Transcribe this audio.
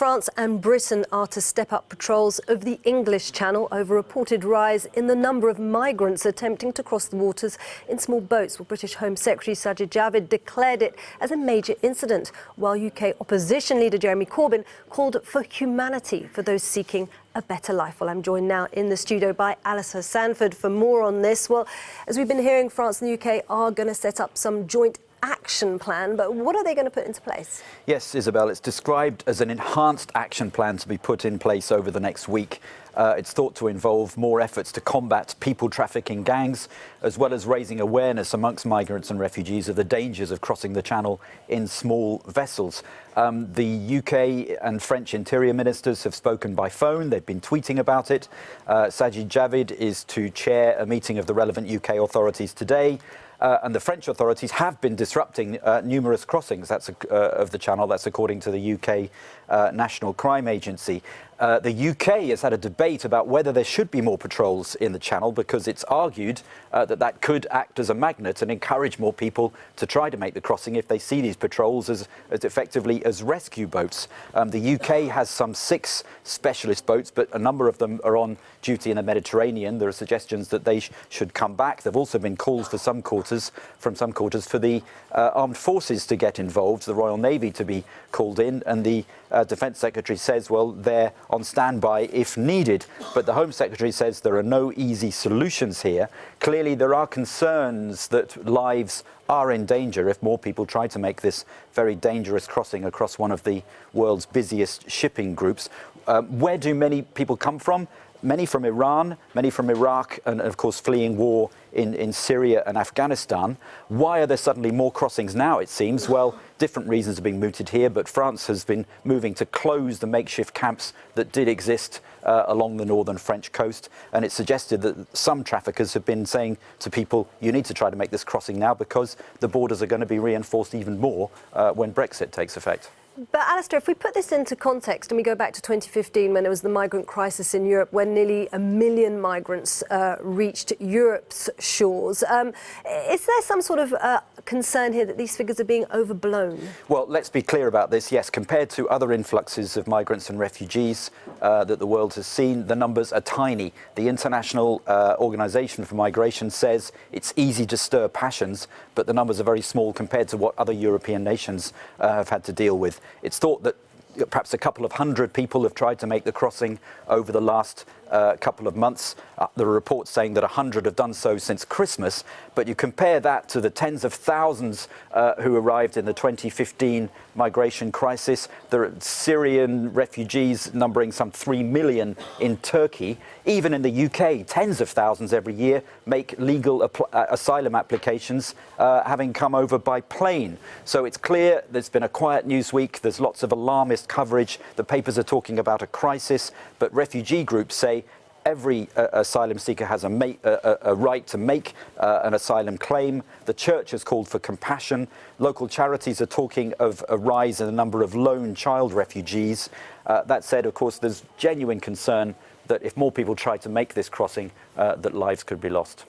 France and Britain are to step up patrols of the English Channel over reported rise in the number of migrants attempting to cross the waters in small boats. Well, British Home Secretary Sajid Javid declared it as a major incident, while UK opposition leader Jeremy Corbyn called for humanity for those seeking a better life. Well, I'm joined now in the studio by Alistair Sanford for more on this. Well, as we've been hearing, France and the UK are going to set up some joint action plan, but what are they going to put into place? Yes, Isabel, it's described as an enhanced action plan to be put in place over the next week. It's thought to involve more efforts to combat people trafficking gangs, as well as raising awareness amongst migrants and refugees of the dangers of crossing the Channel in small vessels. The UK and French interior ministers have spoken by phone. They've been tweeting about it. Sajid Javid is to chair a meeting of the relevant UK authorities today. And the French authorities have been disrupting numerous crossings of the Channel. That's according to the UK National Crime Agency. The UK has had a debate about whether there should be more patrols in the Channel, because it's argued that could act as a magnet and encourage more people to try to make the crossing if they see these patrols as effectively as rescue boats. The UK has some 6 specialist boats, but a number of them are on duty in the Mediterranean. There are suggestions that they should come back. There have also been calls for some quarters for the armed forces to get involved, the Royal Navy to be called in, and the Defence Secretary says, well, they're on standby if needed. But the Home Secretary says there are no easy solutions here. Clearly, there are concerns that lives are in danger if more people try to make this very dangerous crossing across one of the world's busiest shipping groups. Where do many people come from? Many from Iran, many from Iraq, and of course fleeing war in Syria and Afghanistan. Why are there suddenly more crossings now, it seems? Well, different reasons are being mooted here, but France has been moving to close the makeshift camps that did exist along the northern French coast. And it's suggested that some traffickers have been saying to people, you need to try to make this crossing now because the borders are going to be reinforced even more when Brexit takes effect. But Alistair, if we put this into context and we go back to 2015 when there was the migrant crisis in Europe, when nearly 1 million migrants reached Europe's shores, is there some sort of concern here that these figures are being overblown? Well, let's be clear about this. Yes, compared to other influxes of migrants and refugees that the world has seen, the numbers are tiny. The International Organization for Migration says it's easy to stir passions, but the numbers are very small compared to what other European nations have had to deal with. It's thought that perhaps a couple of hundred people have tried to make the crossing over the last couple of months. There are reports saying that 100 have done so since Christmas, but you compare that to the tens of thousands who arrived in the 2015 migration crisis. There are Syrian refugees numbering some 3 million in Turkey. Even in the UK, tens of thousands every year make legal asylum applications, having come over by plane. So it's clear there's been a quiet news week. There's lots of alarmist coverage. The papers are talking about a crisis, but refugee groups say every asylum seeker has a right to make an asylum claim. The church has called for compassion. Local charities are talking of a rise in the number of lone child refugees. That said, of course, there's genuine concern that if more people try to make this crossing, that lives could be lost.